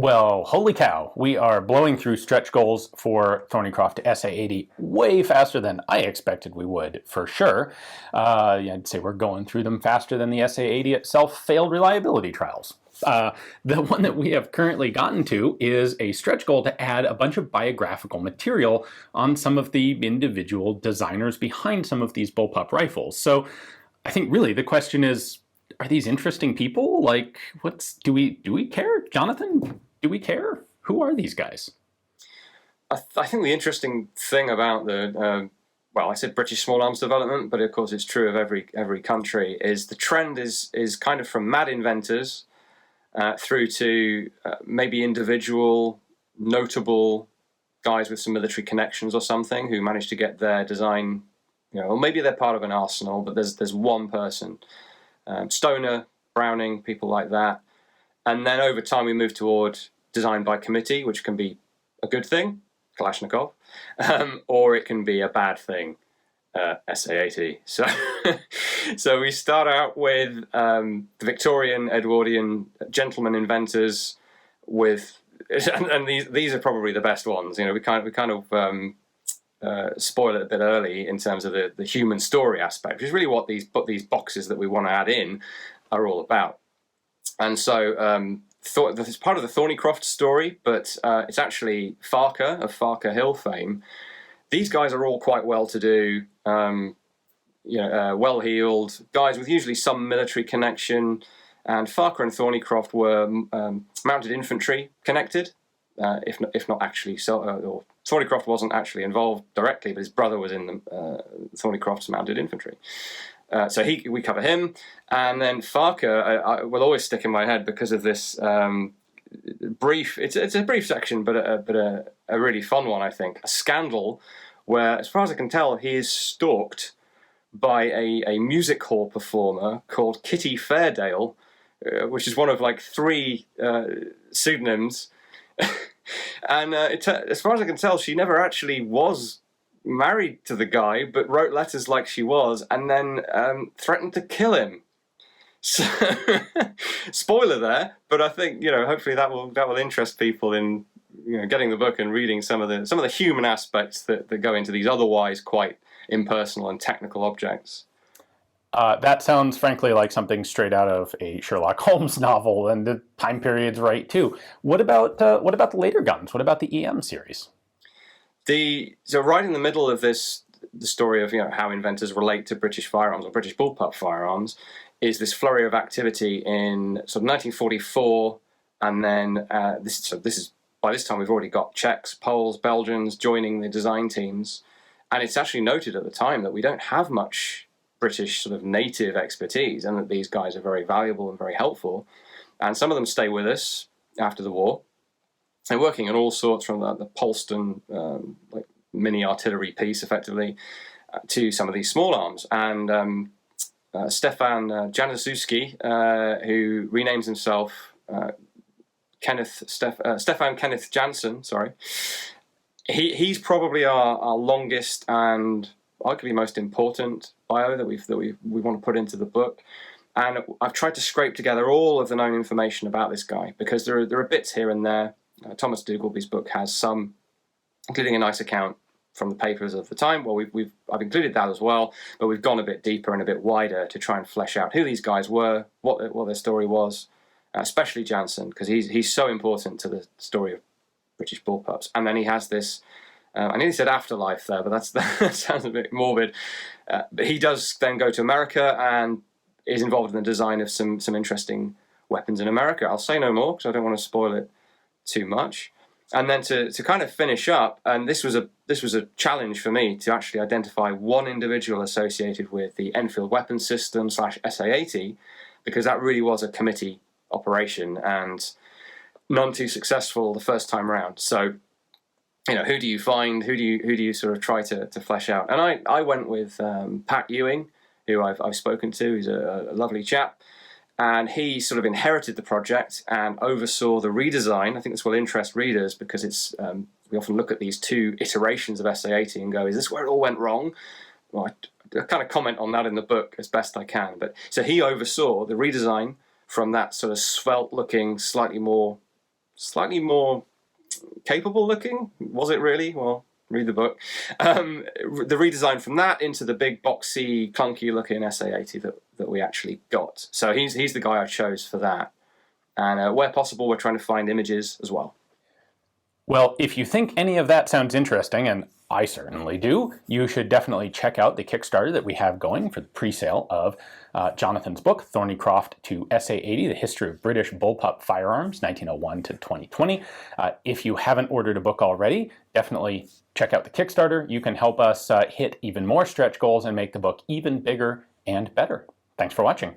Well, holy cow, we are blowing through stretch goals for Thorneycroft SA80 way faster than I expected we would, for sure. I'd say we're going through them faster than the SA80 itself failed reliability trials. The one that we have currently gotten to is a stretch goal to add a bunch of biographical material on some of the individual designers behind some of these bullpup rifles. So I think really the question is, are these interesting people? Like, do we care, Jonathan? Do we care? Who are these guys? I think the interesting thing about the I said British small arms development, but of course it's true of every country. Is the trend is kind of from mad inventors through to maybe individual notable guys with some military connections or something who manage to get their design, or maybe they're part of an arsenal, but there's one person. Stoner, Browning, people like that. And then over time we move toward design by committee, which can be a good thing, Kalashnikov, or it can be a bad thing, SA80. So we start out with the Victorian, Edwardian gentleman inventors and these are probably the best ones. We kind of spoil it a bit early in terms of the human story aspect, which is really what these boxes that we want to add in are all about. And so it's part of the Thorneycroft story, but it's actually Farker of Farker Hill fame. These guys are all quite well-to-do, well-heeled guys with usually some military connection. And Farker and Thorneycroft were mounted infantry connected, if not actually so. Or Thorneycroft wasn't actually involved directly, but his brother was in the Thorneycroft's mounted infantry. So we cover him, and then Farker will always stick in my head because of this brief. It's a brief section, but a really fun one, I think. A scandal where, as far as I can tell, he is stalked by a music hall performer called Kitty Fairdale, which is one of like 3 pseudonyms. And as far as I can tell, she never actually was married to the guy, but wrote letters like she was, and then threatened to kill him. So, spoiler there, but I think hopefully that will interest people in getting the book and reading some of the human aspects that go into these otherwise quite impersonal and technical objects. That sounds, frankly, like something straight out of a Sherlock Holmes novel, and the time period's right too. What about the later guns? What about the EM series? So right in the middle of the story of how inventors relate to British firearms or British bullpup firearms is this flurry of activity in sort of 1944, and then this is by this time we've already got Czechs, Poles, Belgians joining the design teams, and it's actually noted at the time that we don't have much British sort of native expertise, and that these guys are very valuable and very helpful. And some of them stay with us after the war. They're working on all sorts, from the Polston like mini artillery piece, effectively, to some of these small arms. And Stefan Januszewski, who renames himself Stefan Kenneth Jansen, sorry, he's probably our longest and arguably most important bio that we want to put into the book. And I've tried to scrape together all of the known information about this guy, because there are bits here and there. Thomas Dugolby's book has some, including a nice account from the papers of the time. Well, I've included that as well, but we've gone a bit deeper and a bit wider to try and flesh out who these guys were, what their story was, especially Jansen, because he's so important to the story of British bullpups. And then he has this, I nearly said afterlife there, but that sounds a bit morbid. But he does then go to America and is involved in the design of some interesting weapons in America. I'll say no more because I don't want to spoil it too much. And then to kind of finish up, and this was a challenge for me to actually identify one individual associated with the Enfield Weapons System / SA80, because that really was a committee operation and none too successful the first time round. So, who do you find? Who do you sort of try to flesh out? And I went with Pat Ewing, who I've spoken to. He's a lovely chap. And he sort of inherited the project and oversaw the redesign. I think this will interest readers because it's we often look at these 2 iterations of SA80 and go, is this where it all went wrong? Well, I kind of comment on that in the book as best I can. But so he oversaw the redesign from that sort of svelte-looking, slightly more slightly more capable looking. Was it really? Well, read the book. The redesign from that into the big boxy, clunky looking SA80 that we actually got. So he's the guy I chose for that. And where possible, we're trying to find images as well. Well, if you think any of that sounds interesting, and I certainly do, you should definitely check out the Kickstarter that we have going for the pre-sale of Jonathan's book, Thorneycroft to SA80, The History of British Bullpup Firearms, 1901 to 2020. If you haven't ordered a book already, definitely check out the Kickstarter. You can help us hit even more stretch goals and make the book even bigger and better. Thanks for watching.